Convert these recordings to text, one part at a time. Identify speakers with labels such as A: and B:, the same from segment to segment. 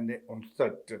A: NA 59।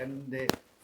A: NA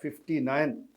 A: 59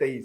A: 23,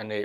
B: NA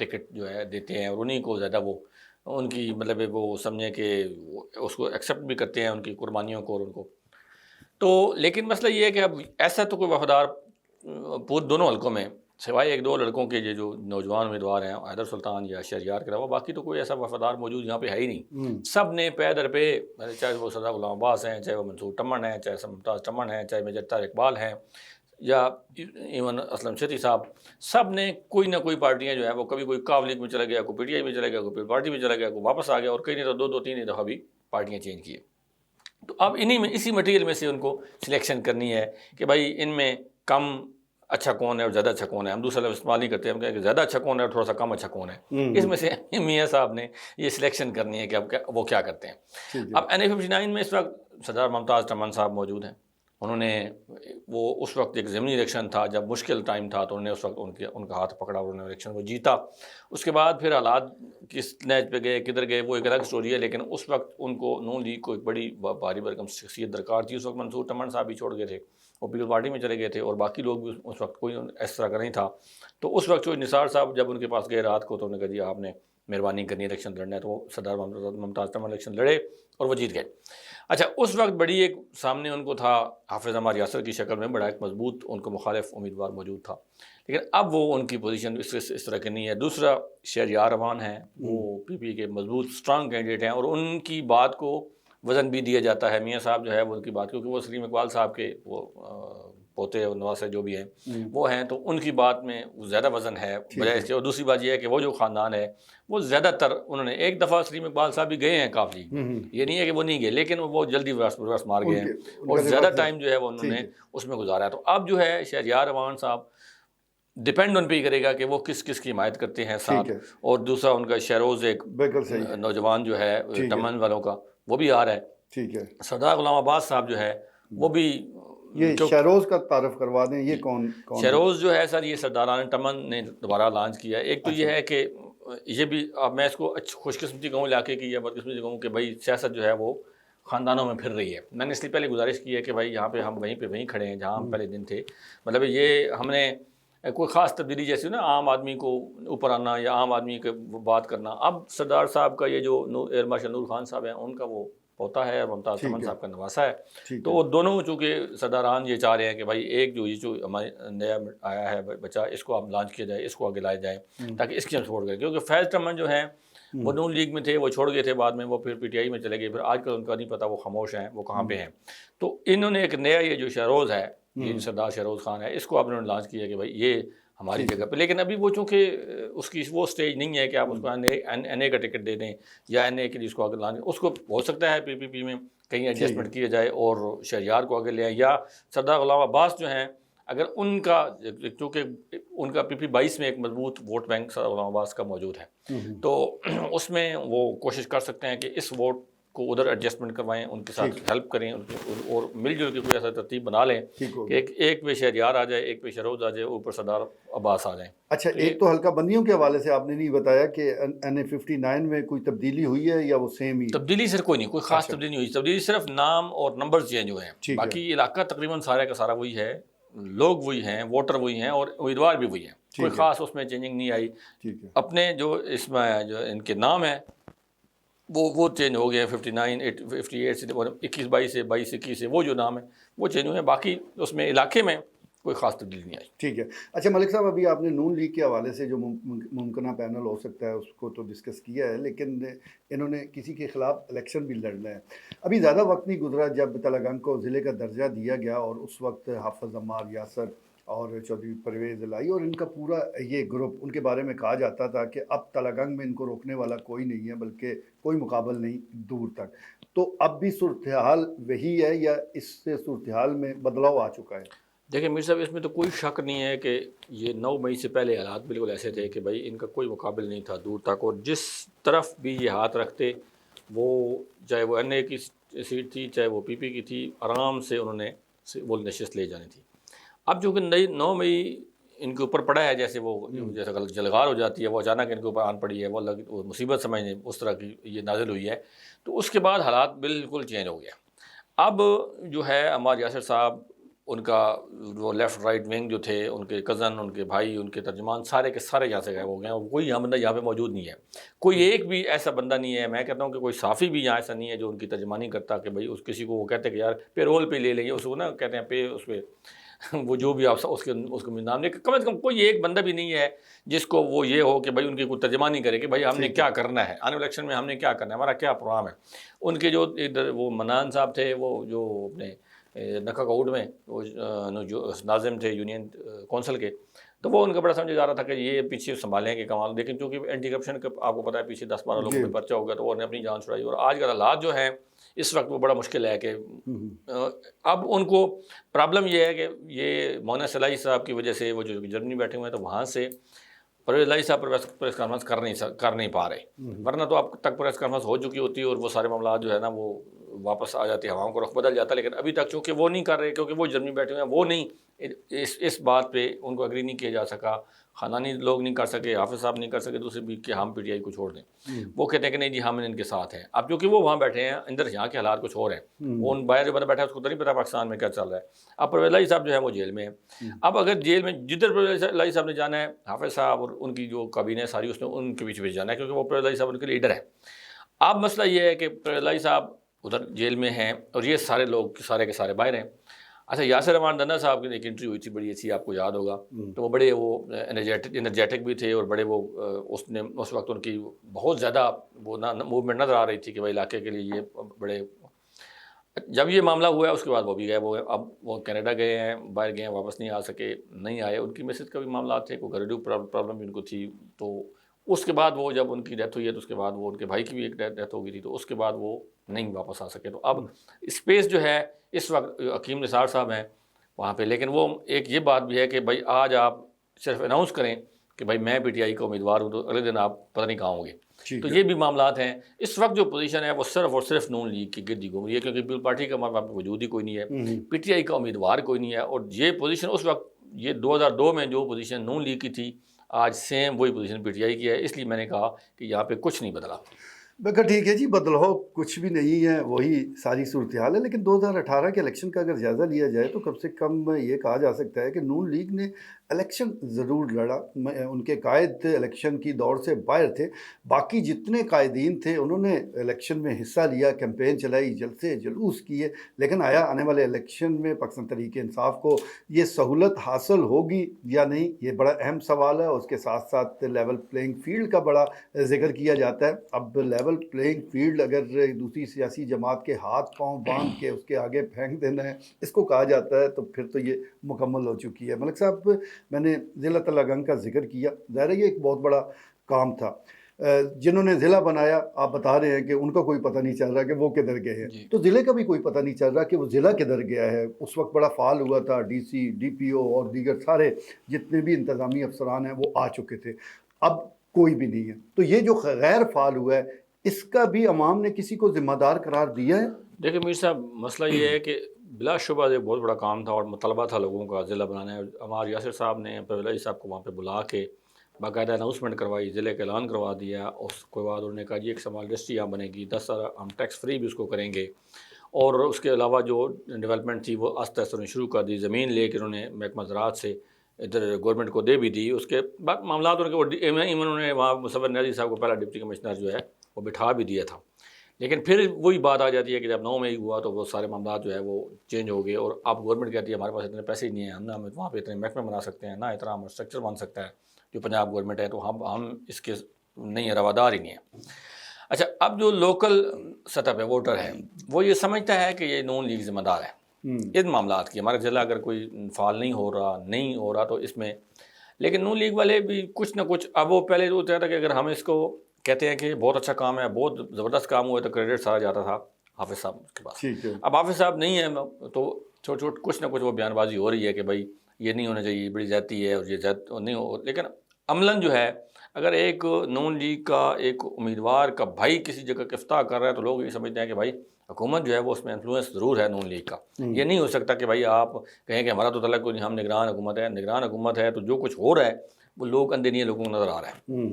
B: ticket جو ہے دیتے ہیں اور انہیں کو زیادہ وہ ان کی مطلب وہ سمجھیں کہ اس کو ایکسیپٹ بھی کرتے ہیں ان کی قربانیوں کو اور ان کو. تو لیکن مسئلہ یہ ہے کہ اب ایسا تو کوئی وفادار پورے دونوں حلقوں میں سوائے ایک دو لڑکوں کے جو نوجوان امیدوار ہیں حیدر سلطان یا شہریار کے علاوہ باقی تو کوئی ایسا وفادار موجود یہاں پہ ہے ہی نہیں. سب نے پے در پہ چاہے وہ سردار غلام عباس ہیں, چاہے وہ منصور چمن ہیں, چاہے ممتاز چمن ہیں, چاہے میجر طاہر اقبال ہیں یا ایون اسلم چیتی صاحب, سب نے کوئی نہ کوئی پارٹیاں جو ہے وہ کبھی کوئی قاف لیگ میں چلا گیا, کوئی پی ٹی آئی میں چلا گیا, کوئی پیپل پارٹی میں چلا گیا, کوئی واپس آ گیا اور کئی نے تو دو تین دفعہ بھی پارٹیاں چینج کی. تو اب انہی میں اسی مٹیریل میں سے ان کو سلیکشن کرنی ہے کہ بھائی ان میں کم اچھا کون ہے اور زیادہ اچھا کون ہے. ہم دوسرا لفظ استعمال نہیں کرتے, ہم کہیں کہ زیادہ اچھا کون ہے اور تھوڑا سا کم اچھا کون ہے. اس میں سے میاں صاحب نے یہ سلیکشن کرنی ہے کہ اب وہ کیا کرتے ہیں. اب NA-59 میں اس وقت سردار ممتاز چمن صاحب موجود ہیں. انہوں نے وہ اس وقت ایک ضمنی الیکشن تھا جب مشکل ٹائم تھا تو انہوں نے اس وقت ان کا ہاتھ پکڑا اور انہوں نے الیکشن کو جیتا. اس کے بعد پھر حالات کس نیچ پہ گئے کدھر گئے وہ ایک الگ سٹوری ہے, لیکن اس وقت ان کو نون لیگ کو ایک بڑی بھاری بھرکم شخصیت درکار تھی. اس وقت منصور چمن صاحب بھی چھوڑ گئے تھے, وہ پیپل پارٹی میں چلے گئے تھے اور باقی لوگ بھی اس وقت کوئی اس طرح کا نہیں تھا. تو اس وقت جو نثار صاحب جب ان کے پاس گئے رات کو تو انہوں نے کہا جی آپ نے مہربانی کرنی الیکشن لڑنا ہے, تو وہ سردار ممتاز چمن الیکشن لڑے اور وہ جیت گئے. اچھا اس وقت بڑی ایک سامنے ان کو تھا حافظ عمار یاسر کی شکل میں بڑا ایک مضبوط ان کو مخالف امیدوار موجود تھا, لیکن اب وہ ان کی پوزیشن اس طرح کی نہیں ہے. دوسرا شہریار امان ہیں, وہ پی پی کے مضبوط اسٹرانگ کینڈیڈیٹ ہیں اور ان کی بات کو وزن بھی دیا جاتا ہے. میاں صاحب جو ہے وہ ان کی بات, کیونکہ وہ سلیم اقبال صاحب کے وہ پوتے اور نواسے جو بھی ہیں وہ ہیں, تو ان کی بات میں زیادہ وزن ہے بجائے اس کے. اور دوسری بات یہ ہے کہ وہ جو خاندان ہے وہ زیادہ تر انہوں نے ایک دفعہ سلیم اقبال صاحب بھی گئے ہیں کافی, یہ نہیں ہے کہ وہ نہیں گئے, لیکن وہ جلدی ریورس مار گئے ہیں اور زیادہ ٹائم جو ہے وہ انہوں نے اس میں گزارا ہے. تو اب جو ہے شہریار امان صاحب ڈپینڈ ان پہ ہی کرے گا کہ وہ کس کس کی حمایت کرتے ہیں ساتھ. اور دوسرا ان کا شہروز ایک نوجوان جو ہے دمن والوں کا وہ بھی آ رہا ہے. ٹھیک ہے. سردار غلام عباس صاحب جو ہے وہ بھی,
A: یہ شہروز کا تعارف کروا دیں, یہ کون
B: شہروز جو ہے سر یہ سرداران تمن نے دوبارہ لانچ کیا ہے. ایک تو یہ ہے کہ یہ بھی اب میں اس کو خوش قسمتی کہوں علاقے کی یا بدقسمتی کہوں کہ بھائی سیاست جو ہے وہ خاندانوں میں پھر رہی ہے. میں نے اس لیے پہلے گزارش کی ہے کہ بھائی یہاں پہ ہم وہیں کھڑے ہیں جہاں ہم پہلے دن تھے. مطلب یہ ہم نے کوئی خاص تبدیلی جیسی نا عام آدمی کو اوپر آنا یا عام آدمی کے بات کرنا. اب سردار صاحب کا یہ جو ایئر مارشل نور خان صاحب ہیں ان کا وہ ہوتا ہے اور ممتاز چمن صاحب کا نواسا ہے. تو وہ دونوں چونکہ سرداران یہ چاہ رہے ہیں کہ بھائی ایک جو ہمارے نیا آیا ہے بچہ اس کو اب لانچ کیا جائے, اس کو آگے لایا جائے تاکہ اس کی ہم سپورٹ کریں. کیونکہ فیض چمن جو ہیں وہ نون لیگ میں تھے, وہ چھوڑ گئے تھے بعد میں, وہ پھر پی ٹی آئی میں چلے گئے, پھر آج کل ان کا نہیں پتا وہ خاموش ہیں وہ کہاں پہ ہیں. تو انہوں نے ایک نیا یہ جو شہروز ہے یہ سردار شہروز خان ہے اس کو اب انہوں نے لانچ کیا کہ بھائی یہ ہماری جگہ پہ. لیکن ابھی وہ چونکہ اس کی وہ سٹیج نہیں ہے کہ آپ اس کو این اے کا ٹکٹ دے دیں یا این اے کے لیے اس کو آگے لانے. اس کو ہو سکتا ہے PPP میں کہیں ایڈجسٹمنٹ کیا جائے اور شہریار کو آگے لے آئیں, یا سردار غلام عباس جو ہیں اگر ان کا, چونکہ ان کا PP 22 میں ایک مضبوط ووٹ بینک سردار غلام عباس کا موجود ہے, تو اس میں وہ کوشش کر سکتے ہیں کہ اس ووٹ کو ادھر ایڈجسٹمنٹ کروائیں, ان کے ساتھ ہیلپ کریں اور مل جل کے کوئی ایسا ترتیب بنا لیں کہ ایک پہ شہریار آ جائے, ایک پہ شہروز آ جائے, اوپر سردار عباس آ جائیں.
A: اچھا ایک تو حلقہ بندیوں کے حوالے سے آپ نے نہیں بتایا کہ NA-59 میں کوئی تبدیلی ہوئی ہے یا وہ سیم ہی؟
B: تبدیلی سر کوئی نہیں, کوئی خاص تبدیلی نہیں ہوئی. تبدیلی صرف نام اور نمبر چینج ہوئے ہیں, باقی علاقہ تقریباً سارے کا سارا وہی ہے, لوگ وہی ہیں, ووٹر وہی ہیں اور امیدوار بھی وہی ہیں. کوئی خاص اس میں چینجنگ نہیں آئی. اپنے جو اس میں جو ان کے نام ہیں وہ چینج ہو گئے 59 58 سے 21-22 سے 22-21 سے وہ جو نام ہے وہ چینج ہوئے ہیں. باقی اس میں علاقے میں کوئی خاص تبدیلی نہیں آئی.
A: ٹھیک ہے. اچھا ملک صاحب ابھی آپ نے نون لیگ کے حوالے سے جو ممکنہ پینل ہو سکتا ہے اس کو تو ڈسکس کیا ہے, لیکن انہوں نے کسی کے خلاف الیکشن بھی لڑنا ہے. ابھی زیادہ وقت نہیں گزرا جب تلنگانہ کو ضلع کا درجہ دیا گیا اور اس وقت حافظ عمار یاسر اور چودھری پرویز الہی اور ان کا پورا یہ گروپ, ان کے بارے میں کہا جاتا تھا کہ اب تلنگانہ میں ان کو روکنے والا کوئی نہیں ہے, بلکہ کوئی مقابل نہیں دور تک. تو اب بھی صورتحال وہی ہے یا اس سے صورتحال میں بدلاؤ آ چکا ہے؟
B: دیکھیں میر صاحب اس میں تو کوئی شک نہیں ہے کہ یہ 9 مئی سے پہلے حالات بالکل ایسے تھے کہ بھائی ان کا کوئی مقابل نہیں تھا دور تک, اور جس طرف بھی یہ ہاتھ رکھتے وہ چاہے وہ این اے کی سیٹ تھی چاہے وہ PP کی تھی, آرام سے انہوں نے وہ نشست لے جانی تھی. اب جو کہ 9 مئی ان کے اوپر پڑا ہے, جیسے وہ جیسے جلغار ہو جاتی ہے وہ اچانک ان کے اوپر آن پڑی ہے, وہ مصیبت سمجھنے اس طرح کی یہ نازل ہوئی ہے, تو اس کے بعد حالات بالکل چینج ہو گیا. اب جو ہے عمار یاسر صاحب ان کا وہ لیفٹ رائٹ ونگ جو تھے، ان کے کزن، ان کے بھائی، ان کے ترجمان، سارے کے سارے یہاں سے غائب ہو گئے ہیں، کوئی یہاں بندہ یہاں پہ موجود نہیں ہے، کوئی ایک بھی ایسا بندہ نہیں ہے، میں کہتا ہوں کہ کوئی صحافی بھی یہاں ایسا نہیں ہے جو ان کی ترجمانی کرتا کہ بھائی اس کسی کو وہ کہتے کہ یار پے رول پہ لے لیں، اس کو نا کہتے ہیں پے اس پہ وہ جو بھی آپ اس کو نام لے، کم از کم کوئی ایک بندہ بھی نہیں ہے جس کو وہ یہ ہو کہ بھائی ان کی کوئی ترجمانی کرے کہ بھائی ہم نے کیا کرنا ہے آنے والے الیکشن میں، ہم نے کیا کرنا ہے، ہمارا کیا پروگرام ہے۔ ان کے جو ادھر وہ منان صاحب تھے، وہ جو اپنے نکا کوڈ میں وہ جو ناظم تھے یونین کونسل کے، تو وہ ان کا بڑا سمجھا جا رہا تھا کہ یہ پیچھے سنبھالیں گے کمال، لیکن چونکہ اینٹی کرپشن کا آپ کو پتہ ہے پیچھے 10-12 لوگوں پہ پرچہ ہو گیا تو وہ نے اپنی جان چھڑائی، اور آج کا حالات جو ہیں اس وقت وہ بڑا مشکل ہے کہ اب ان کو پرابلم یہ ہے کہ یہ مولانا صلاحی صاحب کی وجہ سے وہ جو جرمنی بیٹھے ہوئے ہیں تو وہاں سے پرویز الہی صاحب پریس کانفرنس کر نہیں پا رہے، ورنہ تو اب تک پریس کانفرنس ہو چکی ہوتی ہے اور وہ سارے معاملات جو ہے نا وہ واپس آ جاتی ہے، ہواؤں کو رخ بدل جاتا ہے، لیکن ابھی تک چونکہ وہ نہیں کر رہے، کیونکہ وہ جرمنی بیٹھے ہوئے ہیں، وہ نہیں اس بات پہ ان کو اگری نہیں کیا جا سکا، خانانی لوگ نہیں کر سکے، حافظ صاحب نہیں کر سکے دوسرے بھی کہ ہم پی ٹی آئی کو چھوڑ دیں، وہ کہتے ہیں کہ نہیں جی ہم ان کے ساتھ ہیں۔ اب کیونکہ وہ وہاں بیٹھے ہیں اندر، یہاں کے حالات کچھ اور ہیں، وہ ان باہر جو بندہ بیٹھا ہے اس کو تو نہیں پتا پاکستان میں کیا چل رہا ہے۔ اب پرویز الہی صاحب جو ہے وہ جیل میں ہیں، اب اگر جیل میں جدھر پرویز الہی صاحب نے جانا ہے، حافظ صاحب اور ان کی جو کابینہ ساری اس نے ان کے پیچھے جانا ہے، کیونکہ وہ پرویز الہی صاحب ان کے لیڈر ہیں۔ اب مسئلہ یہ ہے کہ پرویز الہی صاحب ادھر جیل میں ہیں اور یہ سارے لوگ سارے کے سارے باہر ہیں۔ اچھا، یاسر رحمان دنہ صاحب کی ایک انٹرویو ہوئی تھی بڑی اچھی، آپ کو یاد ہوگا، تو وہ بڑے وہ انرجیٹک بھی تھے اور بڑے وہ اس وقت ان کی بہت زیادہ وہ موومنٹ نظر آ رہی تھی کہ بھائی علاقے کے لیے یہ بڑے۔ جب یہ معاملہ ہوا ہے اس کے بعد وہ بھی غائب ہو گئے، اب وہ کینیڈا گئے ہیں، باہر گئے ہیں، واپس نہیں آ سکے، نہیں آئے، ان کی میسج کا بھی معاملات تھے، کوئی گھریلو پرابلم بھی ان کو تھی، تو اس کے بعد وہ جب ان کی ڈیتھ ہوئی ہے تو اس کے بعد وہ ان کے بھائی کی بھی ایک ڈیتھ ہو گئی تھی، تو اس کے بعد وہ نہیں واپس آ سکے۔ تو اب اسپیس جو ہے اس وقت حکیم نثار صاحب ہیں وہاں پہ، لیکن وہ ایک یہ بات بھی ہے کہ بھائی آج آپ صرف اناؤنس کریں کہ بھائی میں پی ٹی آئی کا امیدوار ہوں، تو اگلے دن آپ پتہ نہیں کہاں ہوں گے۔ تو یہ بھی معاملات ہیں۔ اس وقت جو پوزیشن ہے وہ صرف اور صرف نون لیگ کی گردی گھوم رہی ہے، کیونکہ پیپل پارٹی کا وجود ہی کوئی نہیں ہے، پی ٹی آئی کا امیدوار کوئی نہیں ہے، اور یہ پوزیشن اس وقت یہ 2002 میں جو پوزیشن نون لیگ کی تھی آج سیم وہی پوزیشن پی ٹی آئی کی ہے، اس لیے میں نے کہا کہ یہاں پہ کچھ نہیں بدلا۔
A: میں کہا ٹھیک ہے جی، بدلاؤ کچھ بھی نہیں ہے، وہی ساری صورتحال ہے، لیکن 2018 کے الیکشن کا اگر جائزہ لیا جائے تو کم سے کم یہ کہا جا سکتا ہے کہ نون لیگ نے الیکشن ضرور لڑا، ان کے قائد الیکشن کی دوڑ سے باہر تھے، باقی جتنے قائدین تھے انہوں نے الیکشن میں حصہ لیا، کیمپین چلائی، جلسے جلوس کیے، لیکن آیا آنے والے الیکشن میں پاکستان تحریک انصاف کو یہ سہولت حاصل ہوگی یا نہیں، یہ بڑا اہم سوال ہے۔ اس کے ساتھ ساتھ لیول پلینگ فیلڈ کا بڑا ذکر کیا جاتا ہے۔ اب لیول پلینگ فیلڈ اگر دوسری سیاسی جماعت کے ہاتھ پاؤں باندھ کے اس کے آگے پھینک دینا ہے، اس کو کہا جاتا ہے، تو پھر تو یہ مکمل ہو چکی ہے۔ ملک صاحب، میں نے ضلع تلہ گنگ کا ذکر کیا، ظاہر ہے یہ ایک بہت بڑا کام تھا۔ جنہوں نے ضلع بنایا، آپ بتا رہے ہیں کہ ان کا کوئی پتہ نہیں چل رہا کہ وہ کدھر گئے ہیں، تو ضلع کا بھی کوئی پتہ نہیں چل رہا کہ وہ ضلع کدھر گیا ہے۔ اس وقت بڑا فعال ہوا تھا، ڈی سی، ڈی پی او اور دیگر سارے جتنے بھی انتظامی افسران ہیں وہ آ چکے تھے، اب کوئی بھی نہیں ہے۔ تو یہ جو غیر فعال ہوا ہے، اس کا بھی عوام نے کسی کو ذمہ دار قرار دیا ہے؟
B: دیکھیں میر صاحب، مسئلہ یہ ہے کہ بلا شبہ یہ بہت بڑا کام تھا اور مطالبہ تھا لوگوں کا ضلع بنانا ہے۔ ہمارے یاسر صاحب نے پرویز الہی صاحب کو وہاں پہ بلا کے باقاعدہ اناؤنسمنٹ کروائی، ضلع کا اعلان کروا دیا، اس کے بعد انہوں نے کہا جی ایک سمال انڈسٹری یہاں بنے گی، 10 سال ہم ٹیکس فری بھی اس کو کریں گے، اور اس کے علاوہ جو ڈیولپمنٹ تھی وہ آہستہ آہستہ انہوں نے شروع کر دی، زمین لے کے انہوں نے محکمہ زراعت سے ادھر گورنمنٹ کو دے بھی دی۔ اس کے بعد معاملات انہوں نے وہاں مصور نیازی صاحب کو پہلا ڈپٹی کمشنر جو ہے وہ بٹھا بھی دیا تھا، لیکن پھر وہی بات آ جاتی ہے کہ جب 9 مئی ہوا تو وہ سارے معاملات جو ہے وہ چینج ہو گئے، اور اب گورنمنٹ کہتی ہے ہمارے پاس اتنے پیسے ہی نہیں ہیں، ہم وہاں پہ اتنے محکمے بنا سکتے ہیں، نہ اتنا ہم اسٹرکچر بن سکتا ہے جو پنجاب گورنمنٹ ہے، تو ہم اس کے نہیں روادار ہی نہیں ہیں۔ اچھا، اب جو لوکل سطح پہ ووٹر ہے وہ یہ سمجھتا ہے کہ یہ نون لیگ ذمہ دار ہے ان معاملات کی، ہمارا ضلع اگر کوئی فعال نہیں ہو رہا تو اس میں، لیکن نون لیگ والے بھی کچھ نہ کچھ، اب وہ پہلے تو تھا کہ اگر ہم اس کو کہتے ہیں کہ بہت اچھا کام ہے، بہت زبردست کام ہوا ہے، تو کریڈٹ سارا جاتا تھا حافظ صاحب کے پاس۔ اب حافظ صاحب نہیں ہے تو چھوٹ چھوٹ کچھ نہ کچھ وہ بیان بازی ہو رہی ہے کہ بھائی یہ نہیں ہونا چاہیے، بڑی زیادتی ہے، اور یہ نہیں ہو، لیکن عملاً جو ہے اگر ایک نون لیگ کا ایک امیدوار کا بھائی کسی جگہ افتتاح کر رہا ہے تو لوگ یہ سمجھتے ہیں کہ بھائی حکومت جو ہے وہ اس میں انفلوئنس ضرور ہے نون لیگ کا۔ یہ نہیں ہو سکتا کہ بھائی آپ کہیں کہ ہمارا تو تعلق کوئی نہیں، ہم نگران حکومت ہے تو جو کچھ ہو رہا ہے وہ لوگ اندھے نہیں لوگوں کو نظر آ رہا ہے۔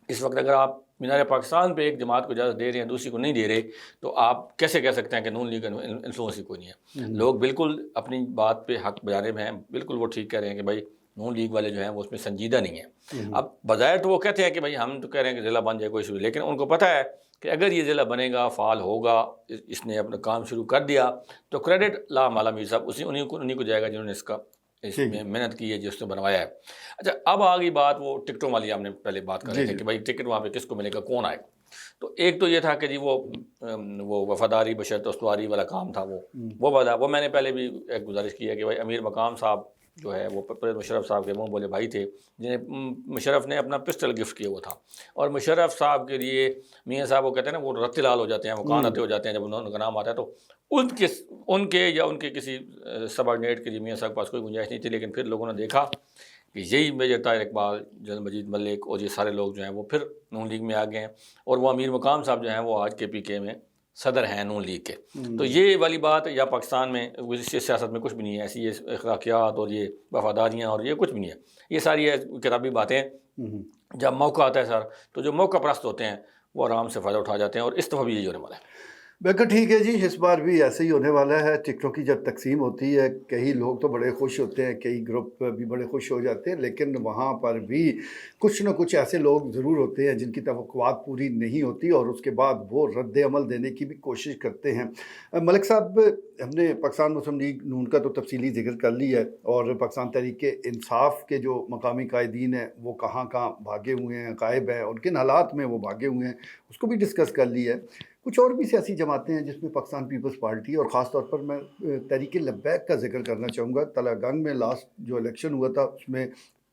B: اس وقت اگر آپ مینار پاکستان پہ ایک جماعت کو اجازت دے رہے ہیں دوسری کو نہیں دے رہے، تو آپ کیسے کہہ سکتے ہیں کہ نون لیگ انفلوئنس ہی کوئی نہیں ہے؟ لوگ بالکل اپنی بات پہ حق بجانب ہیں، بالکل وہ ٹھیک کہہ رہے ہیں کہ بھائی نون لیگ والے جو ہیں وہ اس میں سنجیدہ نہیں ہیں۔ اب بظاہر تو وہ کہتے ہیں کہ بھائی ہم تو کہہ رہے ہیں کہ ضلع بن جائے کوئی ایشو نہیں، لیکن ان کو پتہ ہے کہ اگر یہ ضلع بنے گا، فعال ہوگا، اس نے اپنا کام شروع کر دیا، تو کریڈٹ لا مالا میر صاحب انہیں کو جائے گا جنہوں نے اس میں محنت کی ہے، جس نے بنوایا ہے۔ اچھا اب آ گئی بات وہ ٹکٹوں والی، ہم نے پہلے بات کر رہے تھے کہ بھائی ٹکٹ وہاں پہ کس کو ملے گا، کون آئے گا۔ تو ایک تو یہ تھا کہ جی وہ وفاداری بشرط استواری والا کام تھا، وہ میں نے پہلے بھی ایک گزارش کی ہے کہ بھائی امیر مقام صاحب جو ہے وہ پرویز مشرف صاحب کے منہ بولے بھائی تھے، جنہیں مشرف نے اپنا پسٹل گفٹ کیا ہوا تھا، اور مشرف صاحب کے لیے میاں صاحب وہ کہتے ہیں نا وہ رت لال ہو جاتے ہیں، وہ کان رتے ہو جاتے ہیں جب ان کا نام آتا ہے، تو ان کے یا ان کے کسی سبارڈینیٹ کے لیے میاں صاحب کے پاس کوئی گنجائش نہیں تھی۔ لیکن پھر لوگوں نے دیکھا کہ یہی میجر طاہر اقبال، جنرل مجید ملک اور یہ سارے لوگ جو ہیں وہ پھر نون لیگ میں آ گئے ہیں، اور وہ امیر مقام صاحب جو ہیں وہ آج KPK میں صدر ہیں نون لیگ کے۔ تو یہ والی بات یا پاکستان میں سیاست میں کچھ بھی نہیں ہے ایسی، یہ اخلاقیات اور یہ وفاداریاں اور یہ کچھ بھی نہیں ہے، یہ ساری کتابی باتیں۔ جب موقع آتا ہے سر، تو جو موقع پرست ہوتے ہیں وہ آرام سے فائدہ اٹھا جاتے ہیں، اور اس دفعہ بھی یہی ہونے والا ہے۔
A: بالکل ٹھیک ہے جی، اس بار بھی ایسے ہی ہونے والا ہے۔ ٹکٹوں کی جب تقسیم ہوتی ہے، کئی لوگ تو بڑے خوش ہوتے ہیں، کئی گروپ بھی بڑے خوش ہو جاتے ہیں، لیکن وہاں پر بھی کچھ نہ کچھ ایسے لوگ ضرور ہوتے ہیں جن کی توقعات پوری نہیں ہوتی، اور اس کے بعد وہ رد عمل دینے کی بھی کوشش کرتے ہیں۔ ملک صاحب، ہم نے پاکستان مسلم لیگ نون کا تو تفصیلی ذکر کر لی ہے، اور پاکستان تحریک انصاف کے جو مقامی قائدین ہیں وہ کہاں کہاں بھاگے ہوئے ہیں، غائب ہیں، اور کن حالات میں وہ بھاگے ہوئے ہیں اس کو بھی ڈسکس کر لی ہے۔ کچھ اور بھی سیاسی جماعتیں ہیں جس میں پاکستان پیپلز پارٹی، اور خاص طور پر میں تحریک لبیک کا ذکر کرنا چاہوں گا۔ تلہ گنگ میں لاسٹ جو الیکشن ہوا تھا اس میں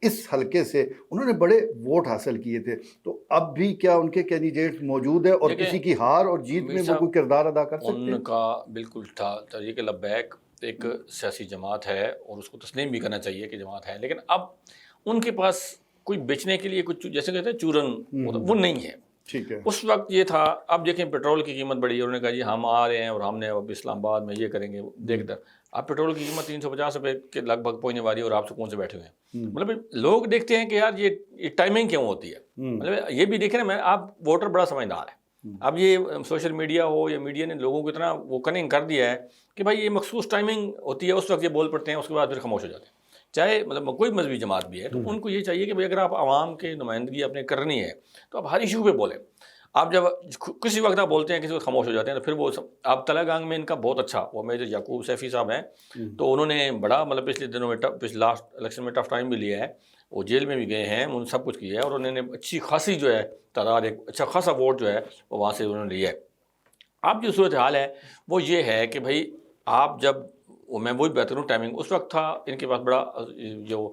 A: اس حلقے سے انہوں نے بڑے ووٹ حاصل کیے تھے، تو اب بھی کیا ان کے کینڈیڈیٹ موجود ہیں اور کسی کی ہار اور جیت میں وہ کوئی کردار ادا کر سکتے ہیں؟
B: ان کا بالکل تھا۔ تحریک لبیک ایک سیاسی جماعت ہے اور اس کو تسلیم بھی کرنا چاہیے کہ جماعت ہے، لیکن اب ان کے پاس کوئی بیچنے کے لیے کچھ جیسے کہتے ہیں چورن وہ نہیں ہے۔
A: ٹھیک ہے،
B: اس وقت یہ تھا، اب دیکھیں پیٹرول کی قیمت بڑھی ہے، انہوں نے کہا جی ہم آ رہے ہیں اور ہم نے اب اسلام آباد میں یہ کریں گے، دیکھتے اب پیٹرول کی قیمت 350 روپے کے لگ بھگ پہنچنے والی ہے اور آپ سکون سے بیٹھے ہوئے ہیں۔ مطلب لوگ دیکھتے ہیں کہ یار یہ ٹائمنگ کیوں ہوتی ہے، مطلب یہ بھی دیکھیں نا، آپ ووٹر بڑا سمجھدار ہے۔ اب یہ سوشل میڈیا ہو یا میڈیا نے لوگوں کو اتنا وہ کننگ کر دیا ہے کہ بھائی یہ مخصوص ٹائمنگ ہوتی ہے، اس وقت یہ بول پڑتے ہیں، اس کے بعد پھر خاموش ہو جاتے ہیں۔ چاہے مطلب کوئی مذہبی جماعت بھی ہے تو ان کو یہ چاہیے کہ بھائی اگر آپ عوام کے نمائندگی اپنے کرنی ہے تو آپ ہر ایشو پہ بولیں۔ آپ جب کسی وقت آپ بولتے ہیں کسی وقت خاموش ہو جاتے ہیں، تو پھر وہ آپ تلہ گنگ میں ان کا بہت اچھا، وہ میجر یعقوب سیفی صاحب ہیں، تو انہوں نے بڑا مطلب پچھلے دنوں میں لاسٹ الیکشن میں ٹف ٹائم بھی لیا ہے، وہ جیل میں بھی گئے ہیں، ان سب کچھ کیا ہے، اور انہوں نے اچھی خاصی جو ہے تعداد، ایک اچھا خاصا ووٹ جو ہے وہ وہاں سے انہوں نے لیا ہے۔ اب جو صورتحال ہے وہ یہ ہے کہ بھائی آپ جب میں وہی بہتر ہوں ٹائمنگ، اس وقت تھا ان کے پاس بڑا جو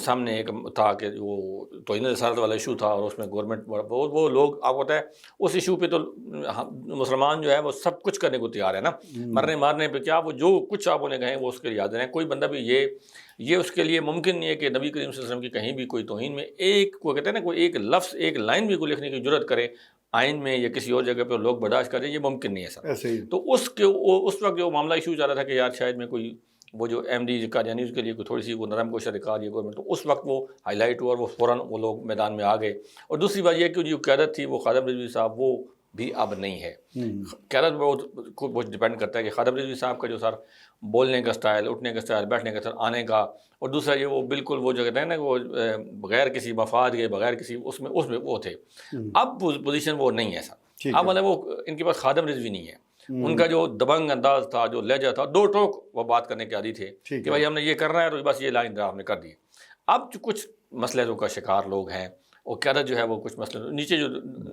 B: سامنے ایک تھا کہ وہ توہین رسالت والا ایشو تھا، اور اس میں گورنمنٹ وہ لوگ آپ کو پتہ ہے اس ایشو پہ تو مسلمان جو ہے وہ سب کچھ کرنے کو تیار ہے نا، مرنے مارنے پہ کیا، وہ جو کچھ آپ انہیں کہیں وہ اس کے لیے حاضر ہیں۔ کوئی بندہ بھی یہ اس کے لیے ممکن نہیں ہے کہ نبی کریم صلی اللہ علیہ وسلم کی کہیں بھی کوئی توہین میں ایک کو کہتے ہیں نا کوئی ایک لفظ ایک لائن بھی کوئی لکھنے کی جرت کرے آئین میں یا کسی اور جگہ پہ لوگ برداشت کریں، یہ ممکن نہیں ہے سر۔ تو اس وقت جو معاملہ ایشو چل رہا تھا کہ یار شاید میں کوئی وہ جو MD قادیانی اس کے لیے کوئی تھوڑی سی وہ نرم کوشش دکھا رہی ہے گورنمنٹ، تو اس وقت وہ ہائی لائٹ ہوا اور وہ فوراً وہ لوگ میدان میں آ گئے۔ اور دوسری بات یہ کہ جو قیادت تھی وہ خادم رضوی صاحب وہ بھی اب نہیں ہے۔ قیادت بہت ڈپینڈ کرتا ہے کہ خادم رضوی صاحب کا جو سر بولنے کا سٹائل، اٹھنے کا سٹائل، بیٹھنے کا سٹائل، آنے کا، اور دوسرا یہ وہ بالکل وہ جو کہتے ہیں نا وہ بغیر کسی مفاد کے، بغیر کسی اس میں وہ تھے۔ اب پوزیشن وہ نہیں ہے سر، اب مطلب وہ ان کے پاس خادم رضوی نہیں ہے۔ ان کا جو دبنگ انداز تھا، جو لہجہ تھا، دو ٹوک وہ بات کرنے کے عادی تھے کہ بھائی ہم نے یہ کرنا ہے تو بس یہ لائن ہم نے کر دی۔ اب جو کچھ مسئلے کا شکار لوگ ہیں، اور قیادت جو ہے وہ کچھ مسئلے نیچے جو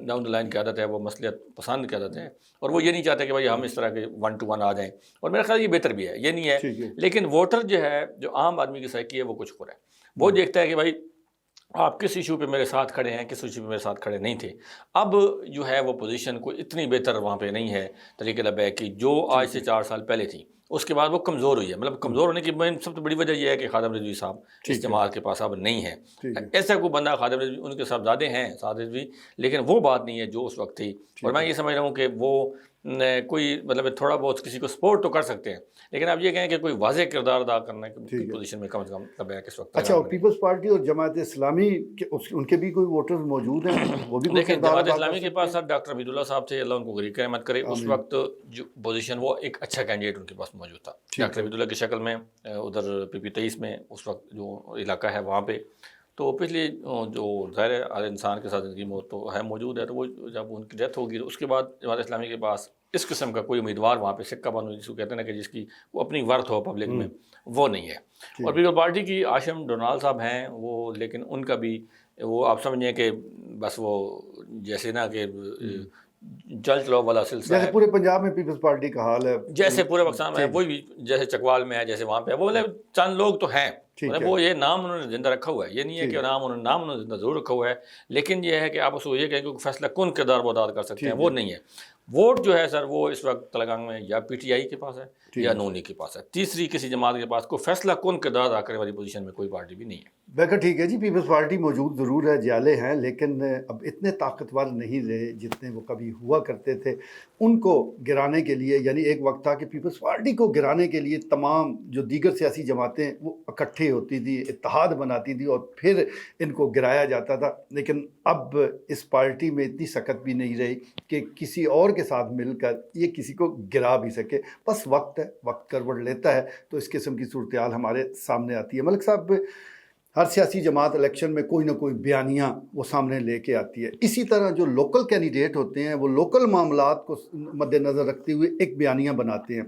B: ڈاؤن دا لائن قیادت ہے وہ مسئلے پسند قیادت ہے، اور وہ یہ نہیں چاہتے کہ بھائی ہم اس طرح کے 1 to 1 آ جائیں، اور میرا خیال یہ بہتر بھی ہے، یہ نہیں ہے۔ لیکن ووٹر جو ہے، جو عام آدمی کی سائیکی ہے، وہ کچھ خور ہے، وہ دیکھتا ہے کہ بھائی آپ کس ایشو پہ میرے ساتھ کھڑے ہیں، کس ایشو پہ میرے ساتھ کھڑے نہیں تھے۔ اب جو ہے وہ پوزیشن کوئی اتنی بہتر وہاں پہ نہیں ہے تحریک لبیک کی، جو آج سے 4 سال پہلے تھی۔ اس کے بعد وہ کمزور ہوئی ہے، مطلب کمزور ہونے کی سب سے بڑی وجہ یہ ہے کہ خادم رضوی صاحب اس جماعت کے پاس اب نہیں ہے۔ ایسا کوئی بندہ خادم رضوی، ان کے صاحبزادے ہیں سعد رضوی، لیکن وہ بات نہیں ہے جو اس وقت تھی۔ اور میں یہ سمجھ رہا ہوں کہ وہ کوئی مطلب تھوڑا بہت کسی کو سپورٹ تو کر سکتے ہیں، لیکن آپ یہ کہیں کہ کوئی واضح کردار ادا کرنے کی پوزیشن میں کم از کم مطلب ہے کہ اس وقت
A: اچھا، پیپلز پارٹی اور جماعت اسلامی ان کے بھی کوئی ووٹرز موجود ہیں، وہ بھی
B: دیکھیں جماعت اسلامی کے پاس سر ڈاکٹر عبید اللہ صاحب تھے، اللہ ان کو غریق رحمت کرے، اس وقت جو پوزیشن وہ ایک اچھا کینڈیڈیٹ ان کے پاس موجود تھا ڈاکٹر عبید اللہ کی شکل میں ادھر پی پی 23 میں اس وقت جو علاقہ ہے وہاں پہ، تو پچھلی جو ظاہر ہر انسان کے ساتھ زندگی موت تو ہے موجود ہے، تو وہ جب ان کی ڈیتھ ہوگی تو اس کے بعد جماعت اسلامی کے پاس اس قسم کا کوئی امیدوار وہاں پہ سکہ بند جس کو کہتے ہیں نا کہ جس کی وہ اپنی ورتھ ہو پبلک میں، وہ نہیں ہے۔ اور پیپل پارٹی کی عاشم ڈونال صاحب ہیں وہ، لیکن ان کا بھی وہ آپ سمجھیں کہ بس وہ جیسے نا کہ چل چلو والا سلسلہ
A: جیسے پورے پنجاب میں پیپلز پارٹی کا حال ہے،
B: جیسے پورے پاکستان میں ہے، وہی بھی جیسے چکوال میں ہے، جیسے وہاں پہ ہے، وہ چند لوگ تو ہیں، وہ یہ نام انہوں نے زندہ رکھا ہوا ہے، یہ نہیں ہے کہ نام انہوں نے زندہ ضرور رکھا ہوا ہے، لیکن یہ ہے کہ آپ اس کو یہ کہیں کہ فیصلہ کن کردار وہ ادا کر سکتے ہیں، وہ نہیں ہے۔ ووٹ جو ہے سر وہ اس وقت تلنگانہ میں یا پی ٹی آئی کے پاس ہے یا نونی کے پاس ہے، تیسری کسی جماعت کے پاس کوئی فیصلہ کن کردار ادا کرنے والی پوزیشن میں کوئی پارٹی بھی نہیں ہے۔
A: بہتر ٹھیک ہے جی، پیپلز پارٹی موجود ضرور ہے، جیالے ہیں، لیکن اب اتنے طاقتور نہیں رہے جتنے وہ کبھی ہوا کرتے تھے۔ ان کو گرانے کے لیے، یعنی ایک وقت تھا کہ پیپلز پارٹی کو گرانے کے لیے تمام جو دیگر سیاسی جماعتیں وہ اکٹھے ہوتی تھی، اتحاد بناتی تھی اور پھر ان کو گرایا جاتا تھا، لیکن اب اس پارٹی میں اتنی سکت بھی نہیں رہی کہ کسی اور کے ساتھ مل کر یہ کسی کو گرا بھی سکے۔ بس وقت ہے، وقت کروٹ لیتا ہے تو اس قسم کی صورتحال ہمارے سامنے آتی ہے۔ ملک صاحب، ہر سیاسی جماعت الیکشن میں کوئی نہ کوئی بیانیہ وہ سامنے لے کے آتی ہے، اسی طرح جو لوکل کینڈیڈیٹ ہوتے ہیں وہ لوکل معاملات کو مد نظر رکھتے ہوئے ایک بیانیہ بناتے ہیں۔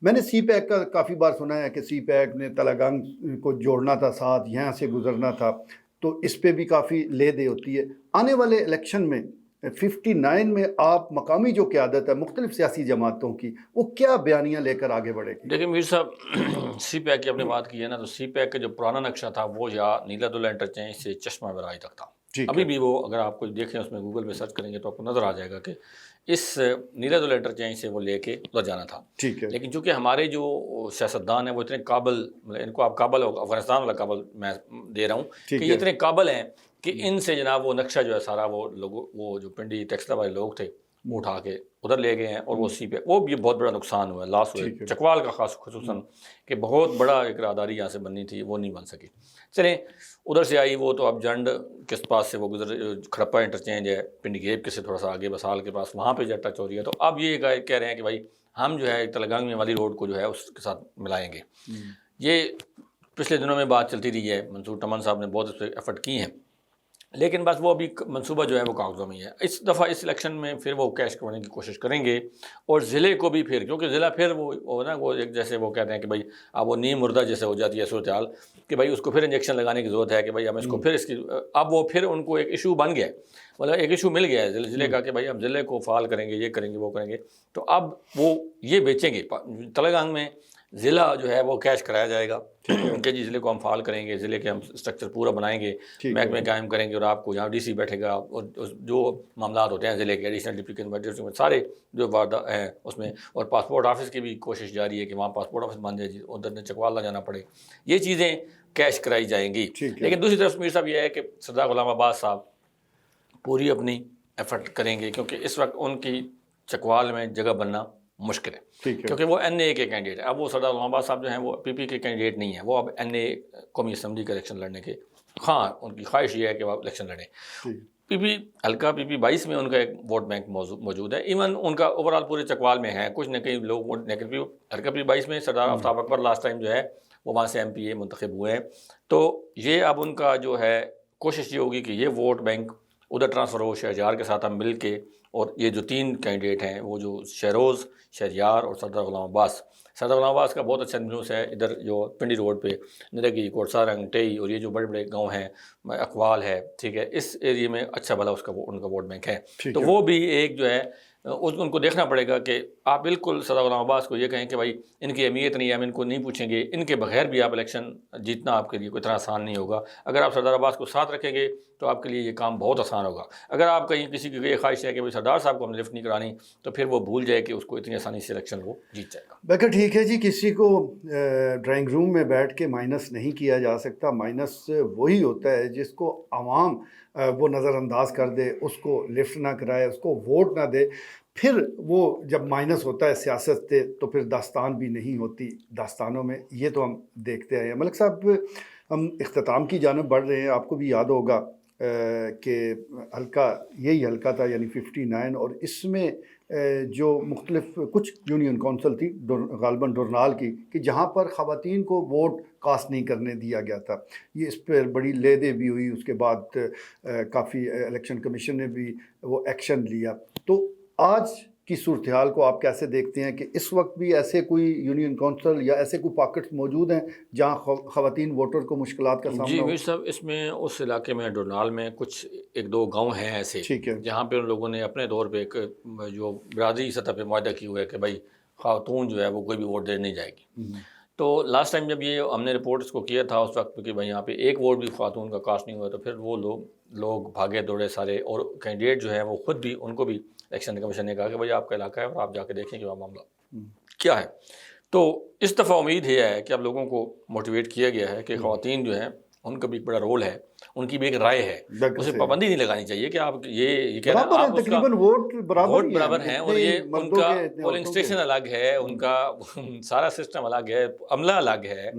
A: میں نے سی پیک کا کافی بار سنا ہے کہ سی پیک نے تلنگانہ کو جوڑنا تھا، ساتھ یہاں سے گزرنا تھا، تو اس پہ بھی کافی لے دے ہوتی ہے۔ آنے والے الیکشن میں 59 میں آپ مقامی جو قیادت ہے مختلف سیاسی جماعتوں کی، وہ کیا بیانیاں لے کر آگے بڑھے گی؟
B: دیکھیں میر صاحب، سی پیک کی اپنے بات کی ہے نا، تو سی پیک کا جو پرانا نقشہ تھا وہ یا نیلا دلہ انٹرچینج سے چشمہ برائی تک تھا، ابھی بھی وہ اگر آپ کو دیکھیں اس میں گوگل پہ سرچ کریں گے تو آپ کو نظر آ جائے گا کہ اس نیلا دلہ انٹرچینج سے وہ لے کے ادھر جانا تھا۔ لیکن چونکہ ہمارے جو سیاستدان ہیں وہ اتنے قابل، مطلب ان کو آپ قابل افغانستان والا قابل میں دے رہا ہوں کہ یہ اتنے قابل ہیں کہ ان سے جناب وہ نقشہ جو ہے سارا وہ لوگوں، وہ جو پنڈی ٹیکسلا والے لوگ تھے وہ اٹھا کے ادھر لے گئے ہیں، اور وہ سی پہ وہ بھی بہت بڑا نقصان ہوا ہے، لاس ہوئے چکوال کا خصوصاً کہ بہت بڑا ایک راداری یہاں سے بننی تھی وہ نہیں بن سکی۔ چلیں ادھر سے آئی وہ تو اب جنڈ کس پاس سے وہ گزر، کھڑپا انٹرچینج ہے پنڈی گیپ کے سے تھوڑا سا آگے بسال کے پاس، وہاں پہ جب ٹچ ہو رہی ہے، تو اب یہ کہہ رہے ہیں کہ بھائی ہم جو ہے تلنگانہ والی روڈ کو جو ہے اس کے ساتھ ملائیں گے۔ یہ پچھلے دنوں میں بات چلتی رہی ہے، منصور ٹمن صاحب نے بہت اس پہ ایفرٹ کی ہیں، لیکن بس وہ ابھی منصوبہ جو ہے وہ کاغذوں میں ہے۔ اس دفعہ اس الیکشن میں پھر وہ کیش کروانے کی کوشش کریں گے، اور ضلع کو بھی پھر، کیونکہ ضلع پھر وہ نا وہ ایک جیسے وہ کہتے ہیں کہ بھائی اب وہ نیم مردہ جیسے ہو جاتی ہے صورتحال کہ بھائی اس کو پھر انجیکشن لگانے کی ضرورت ہے کہ بھائی ہم اس کو پھر اس کی، اب وہ پھر ان کو ایک ایشو بن گیا ہے، مطلب ایک ایشو مل گیا ہے ضلع کا کہ بھائی ہم ضلع کو فعال کریں گے، یہ کریں گے وہ کریں گے، تو اب وہ یہ بیچیں گے تلنگانہ میں ضلع جو ہے وہ کیش کرایا جائے گا کہ جی ضلع کو ہم فعال کریں گے، ضلع کے ہم اسٹرکچر پورا بنائیں گے، محکمے قائم کریں گے، اور آپ کو یہاں ڈی سی بیٹھے گا، اور جو معاملات ہوتے ہیں ضلع کے ایڈیشنل ڈپٹی کمشنر سارے جو واردہ ہیں اس میں، اور پاسپورٹ آفس کی بھی کوشش جاری ہے کہ وہاں پاسپورٹ آفس بن جائے، ادھر نے چکوال نہ جانا پڑے، یہ چیزیں کیش کرائی جائیں گی۔ لیکن دوسری طرف میر صاحب یہ ہے کہ سردار غلام عباس صاحب پوری اپنی ایفرٹ کریں گے، کیونکہ اس وقت ان کی چکوال میں جگہ بننا مشکل ہے، کیونکہ وہ این اے کے کینڈیڈیٹ ہیں۔ اب وہ سردار غلام عباس صاحب جو ہیں وہ پی پی کے کینڈیڈیٹ نہیں ہیں، وہ اب این اے قومی اسمبلی کا الیکشن لڑنے کے، ہاں ان کی خواہش یہ ہے کہ وہ الیکشن لڑیں۔ پی پی حلقہ پی پی 22 میں ان کا ایک ووٹ بینک موجود ہے، ایون ان کا اوور آل پورے چکوال میں ہے، کچھ نہ کئی لوگ ووٹ، لیکن حلقہ پی 22 میں سردار آفتاب اکبر لاسٹ ٹائم جو ہے وہ وہاں سے ایم پی اے منتخب ہوئے ہیں، تو یہ اب ان کا جو ہے کوشش یہ ہوگی کہ یہ ووٹ بینک ادھر ٹرانسفر ہو، شہریار کے ساتھ ہم مل کے، اور یہ جو 3 کینڈیڈیٹ ہیں وہ جو شہروز، شہریار اور سردار غلام عباس، سردار غلام عباس کا بہت اچھا انفلوئنس ہے ادھر جو پنڈی روڈ پہ نرگی، کوٹسارنگ، ٹئی اور یہ جو بڑے بڑے گاؤں ہیں، اقوال ہے، ٹھیک ہے، اس ایریے میں اچھا بھلا اس کا ان کا ووٹ بینک ہے، تو وہ بھی ایک جو ہے ان کو دیکھنا پڑے گا کہ آپ بالکل سردار غلام عباس کو یہ کہیں کہ بھائی ان کی اہمیت نہیں ہے، ہم ان کو نہیں پوچھیں گے، ان کے بغیر بھی آپ الیکشن جیتنا آپ کے لیے کوئی اتنا آسان نہیں ہوگا، اگر آپ سردار عباس کو ساتھ رکھیں گے تو آپ کے لیے یہ کام بہت آسان ہوگا۔ اگر آپ کہیں کسی کی یہ خواہش ہے کہ بھائی سردار صاحب کو ہم نے لفٹ نہیں کرانی، تو پھر وہ بھول جائے کہ اس کو اتنی آسانی سے الیکشن وہ جیت جائے گا۔
A: بلکہ ٹھیک ہے جی، کسی کو ڈرائنگ روم میں بیٹھ کے مائنس نہیں کیا جا سکتا، مائنس وہی ہوتا ہے جس کو عوام وہ نظر انداز کر دے، اس کو لفٹ نہ کرائے، اس کو ووٹ نہ دے، پھر وہ جب مائنس ہوتا ہے سیاست سے تو پھر داستان بھی نہیں ہوتی داستانوں میں. یہ تو ہم دیکھتے ہیں. ملک صاحب، ہم اختتام کی جانب بڑھ رہے ہیں. آپ کو بھی یاد ہوگا کہ حلقہ یہی حلقہ تھا، یعنی 59، اور اس میں جو مختلف کچھ یونین کونسل تھی غالباً ڈورنال کی، کہ جہاں پر خواتین کو ووٹ کاسٹ نہیں کرنے دیا گیا تھا. یہ اس پر بڑی لیدے بھی ہوئی. اس کے بعد کافی الیکشن کمیشن نے بھی وہ ایکشن لیا. تو آج کی صورتحال کو آپ کیسے دیکھتے ہیں کہ اس وقت بھی ایسے کوئی یونین کونسل یا ایسے کوئی پاکٹس موجود ہیں جہاں خواتین ووٹر کو مشکلات کا
B: جی
A: سامنا ہو؟
B: میر صاحب، اس میں اس علاقے میں ڈونال میں کچھ ایک دو گاؤں ہیں ایسے
A: ٹھیک ہے.
B: جہاں پہ ان لوگوں نے اپنے طور پہ ایک جو برادری سطح پہ معاہدہ کیا ہوا ہے کہ بھائی خاتون جو ہے وہ کوئی بھی ووٹ دے نہیں جائے گی. تو لاسٹ ٹائم جب یہ ہم نے رپورٹ اس کو کیا تھا اس وقت کہ بھائی یہاں پہ ایک ووٹ بھی خاتون کا کاسٹ نہیں ہوا، تو پھر وہ لوگ بھاگے دوڑے سارے، اور کینڈیڈیٹ جو ہے وہ خود بھی، ان کو بھی الیکشن کمیشن نے کہا کہ بھائی آپ کا علاقہ ہے اور آپ جا کے دیکھیں کہ وہاں معاملہ کیا ہے. تو اس دفعہ امید یہ ہے کہ اب لوگوں کو موٹیویٹ کیا گیا ہے کہ خواتین جو ہیں ان کا بھی ایک بڑا رول ہے، ان کی بھی ایک رائے ہے، اسے پابندی نہیں لگانی چاہیے کہ آپ یہ کہہ رہے ہیں آپ اس کا
A: ووٹ
B: برابر ہیں، اور یہ ان کا پولنگ اسٹیشن الگ ہے، ان کا سارا سسٹم الگ ہے، عملہ الگ ہے،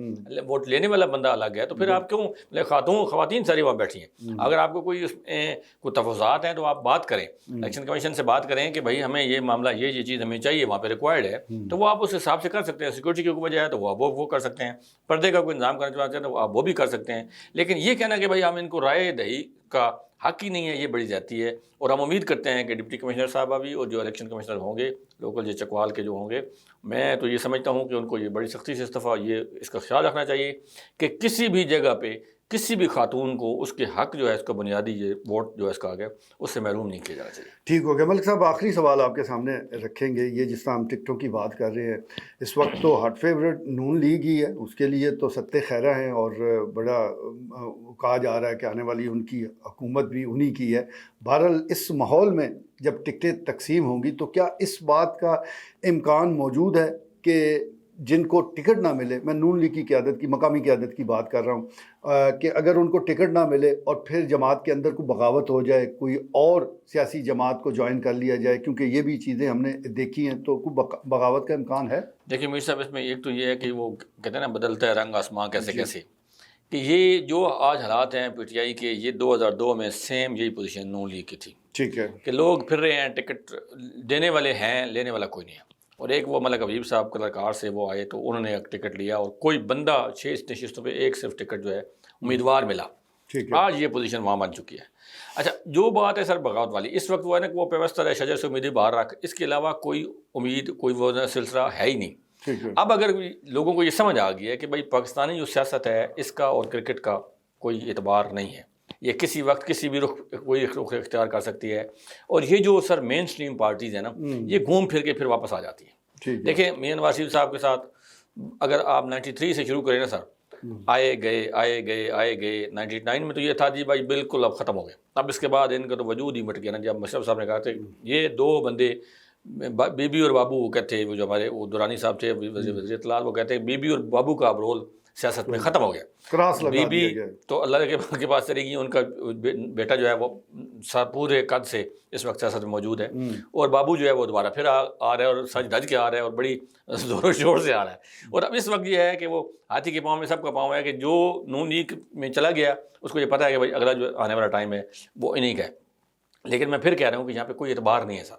B: ووٹ لینے والا بندہ الگ ہے. تو پھر آپ کیوں خواتین ساری وہاں بیٹھی ہیں؟ اگر آپ کو کوئی اس میں کوئی تفاوضات ہیں تو آپ بات کریں، الیکشن کمیشن سے بات کریں کہ بھائی ہمیں یہ معاملہ یہ چیز ہمیں چاہیے، وہاں پہ ریکوائرڈ ہے، تو وہ آپ اس حساب سے کر سکتے ہیں. سیکورٹی کی وجہ ہے تو وہ کر سکتے ہیں، پردے کا کوئی انتظام کرنا چاہتے ہیں تو آپ وہ بھی کر سکتے ہیں. لیکن یہ کہنا کہ بھائی ہم ان کو رائے دہی کا حق ہی نہیں ہے، یہ بڑی زیادتی ہے. اور ہم امید کرتے ہیں کہ ڈپٹی کمشنر صاحبہ بھی اور جو الیکشن کمشنر ہوں گے لوکل جو چکوال کے جو ہوں گے، میں تو یہ سمجھتا ہوں کہ ان کو یہ بڑی سختی سے اس دفعہ یہ اس کا خیال رکھنا چاہیے کہ کسی بھی جگہ پہ کسی بھی خاتون کو اس کے حق جو ہے اس کا بنیادی یہ ووٹ جو ہے اس کا آگے اس سے محروم نہیں کیا جانا چاہیے.
A: ٹھیک ہو گیا. ملک صاحب، آخری سوال آپ کے سامنے رکھیں گے. یہ جس طرح ہم ٹکٹوں کی بات کر رہے ہیں، اس وقت تو ہاٹ فیوریٹ نون لیگ ہی ہے، اس کے لیے تو ستہ خیرہ ہیں، اور بڑا کہا جا رہا ہے کہ آنے والی ان کی حکومت بھی انہی کی ہے. بہرحال اس ماحول میں جب ٹکٹیں تقسیم ہوں گی تو کیا اس بات کا امکان موجود ہے کہ جن کو ٹکٹ نہ ملے، میں نون لیگ کی قیادت کی مقامی قیادت کی بات کر رہا ہوں، کہ اگر ان کو ٹکٹ نہ ملے اور پھر جماعت کے اندر کوئی بغاوت ہو جائے، کوئی اور سیاسی جماعت کو جوائن کر لیا جائے، کیونکہ یہ بھی چیزیں ہم نے دیکھی ہیں، تو کوئی بغاوت کا امکان ہے؟
B: دیکھیے میر صاحب، اس میں ایک تو یہ ہے کہ وہ کہتے ہیں نا بدلتا ہے رنگ آسمان کیسے کیسے، کہ یہ جو آج حالات ہیں پی ٹی آئی کے، یہ 2002 میں سیم یہی پوزیشن نون لیگ کی تھی.
A: ٹھیک ہے.
B: کہ لوگ پھر رہے ہیں، ٹکٹ دینے والے ہیں، لینے والا کوئی نہیں ہے. اور ایک وہ ملک حبیب صاحب کلرکار سے وہ آئے تو انہوں نے ایک ٹکٹ لیا، اور کوئی بندہ 6 نشستوں پہ ایک صرف ٹکٹ جو ہے امیدوار ملا. آج یہ پوزیشن وہاں بن چکی ہے. اچھا، جو بات ہے سر بغاوت والی، اس وقت وہ ہے نا کہ وہ پیوستہ ہے شجر سے امیدیں باہر رکھ، اس کے علاوہ کوئی امید، کوئی وہ سلسلہ ہے ہی نہیں. اب اگر لوگوں کو یہ سمجھ آ گئی ہے کہ بھائی پاکستانی جو سیاست ہے اس کا اور کرکٹ کا کوئی اعتبار نہیں ہے، یہ کسی وقت کسی بھی کوئی رخ اختیار کر سکتی ہے، اور یہ جو سر مین سٹریم پارٹیز ہیں نا، یہ گھوم پھر کے پھر واپس آ جاتی ہیں. دیکھیں میاں نواز شریف صاحب کے ساتھ اگر آپ 93 سے شروع کریں نا سر، آئے گئے 99 میں تو یہ تھا جی بھائی بالکل اب ختم ہو گئے. اب اس کے بعد ان کا تو وجود ہی مٹ گیا نا. جب مشرف صاحب نے کہا تھا یہ دو بندے بی بی اور بابو، وہ کہتے ہیں وہ جو ہمارے وہ دورانی صاحب تھے وزیر اطلاع، وہ کہتے ہیں بی بی اور بابو کا اب رول سیاست میں ختم ہو گیا. بی بی تو اللہ کے پاس چلے گی، ان کا بیٹا جو ہے وہ پورے قد سے اس وقت سیاست میں موجود ہے، اور بابو جو ہے وہ دوبارہ پھر آ رہا ہے، اور سج دھج کے آ رہا ہے، اور بڑی زور و شور سے آ رہا ہے. اور اب اس وقت یہ ہے کہ وہ ہاتھی کے پاؤں میں سب کا پاؤں ہے کہ جو نون لیگ میں چلا گیا اس کو یہ پتہ ہے کہ بھائی اگلا جو آنے والا ٹائم ہے وہ انہی کا ہے. لیکن میں پھر کہہ رہا ہوں کہ یہاں پہ کوئی اعتبار نہیں ہے سر.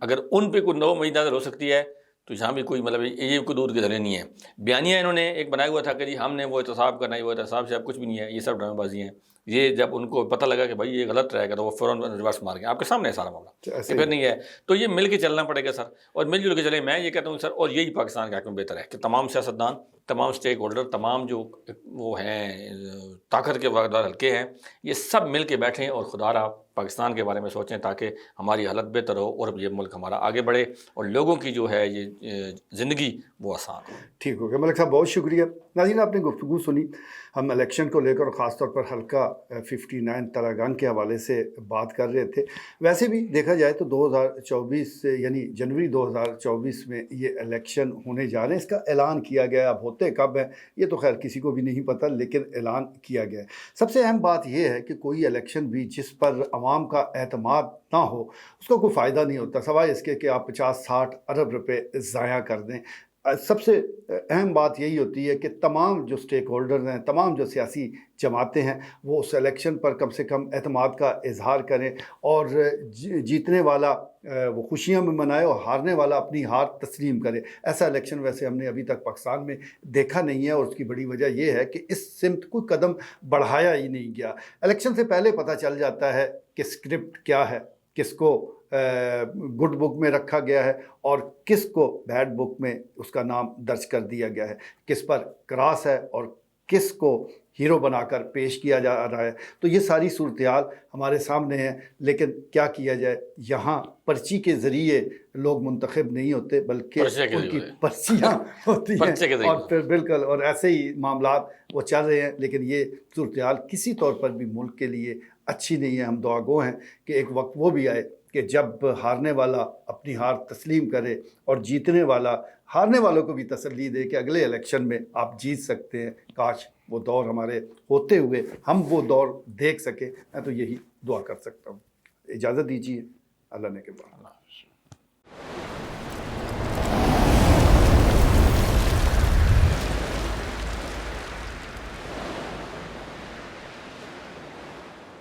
B: اگر ان پہ کوئی نو امید نظر ہو سکتی ہے تو یہاں بھی کوئی مطلب یہ کوئی دودھ کے دھلے نہیں ہے. بیانیہ انہوں نے ایک بنایا ہوا تھا کہ جی ہم نے وہ احتساب کرنا ہے، وہ احتساب سے اب کچھ بھی نہیں ہے، یہ سب ڈرامے بازی ہیں. یہ جب ان کو پتہ لگا کہ بھائی یہ غلط رہے گا تو وہ فوراً ریورس مار گئے. آپ کے سامنے ہے سارا معاملہ، پھر نہیں ہے. تو یہ مل کے چلنا پڑے گا سر، اور مل جل کے چلے. میں یہ کہتا ہوں سر، اور یہی پاکستان کے حق میں بہتر ہے کہ تمام سیاستدان، تمام سٹیک ہولڈر، تمام جو وہ ہیں طاقت کے واقعدار حلقے ہیں، یہ سب مل کے بیٹھیں اور خدا را پاکستان کے بارے میں سوچیں تاکہ ہماری حالت بہتر ہو اور یہ ملک ہمارا آگے بڑھے اور لوگوں کی جو ہے یہ زندگی وہ آسان ہو۔
A: ٹھیک ہو گیا ملک صاحب، بہت شکریہ۔ ناظرین، آپ نے گفتگو سنی، ہم الیکشن کو لے کر اور خاص طور پر حلقہ 59 تراگان کے حوالے سے بات کر رہے تھے۔ ویسے بھی دیکھا جائے تو 2024 یعنی جنوری 2024 میں یہ الیکشن ہونے جا رہے ہیں۔ اس کا اعلان کیا گیا، اب ہوتے کب ہے یہ تو خیر کسی کو بھی نہیں پتہ، لیکن اعلان کیا گیا ہے۔ سب سے اہم بات یہ ہے کہ کوئی الیکشن بھی جس پر عوام کا اعتماد نہ ہو اس کو کوئی فائدہ نہیں ہوتا، سوائے اس کے کہ آپ 50-60 ارب روپے ضائع کر دیں۔ سب سے اہم بات یہی ہوتی ہے کہ تمام جو سٹیک ہولڈرز ہیں، تمام جو سیاسی جماعتیں ہیں، وہ اس الیکشن پر کم سے کم اعتماد کا اظہار کریں اور جیتنے والا وہ خوشیاں میں منائے اور ہارنے والا اپنی ہار تسلیم کرے۔ ایسا الیکشن ویسے ہم نے ابھی تک پاکستان میں دیکھا نہیں ہے، اور اس کی بڑی وجہ یہ ہے کہ اس سمت کوئی قدم بڑھایا ہی نہیں گیا۔ الیکشن سے پہلے پتہ چل جاتا ہے کہ اسکرپٹ کیا ہے، کس کو گڈ بک میں رکھا گیا ہے اور کس کو بیڈ بک میں اس کا نام درج کر دیا گیا ہے، کس پر کراس ہے اور کس کو ہیرو بنا کر پیش کیا جا رہا ہے۔ تو یہ ساری صورتحال ہمارے سامنے ہے، لیکن کیا کیا جائے، یہاں پرچی کے ذریعے لوگ منتخب نہیں ہوتے بلکہ ان کی پرچیاں ہوتی ہیں، اور پھر بالکل اور ایسے ہی معاملات وہ چل رہے ہیں۔ لیکن یہ صورتحال کسی طور پر بھی ملک کے لیے اچھی نہیں ہے۔ ہم دعا گو ہیں کہ ایک وقت وہ بھی آئے کہ جب ہارنے والا اپنی ہار تسلیم کرے اور جیتنے والا ہارنے والوں کو بھی تسلی دے کہ اگلے الیکشن میں آپ جیت سکتے ہیں۔ کاش وہ دور ہمارے ہوتے ہوئے ہم وہ دور دیکھ سکیں۔ میں تو یہی دعا کر سکتا ہوں۔ اجازت دیجیے، اللہ نے کے بعد۔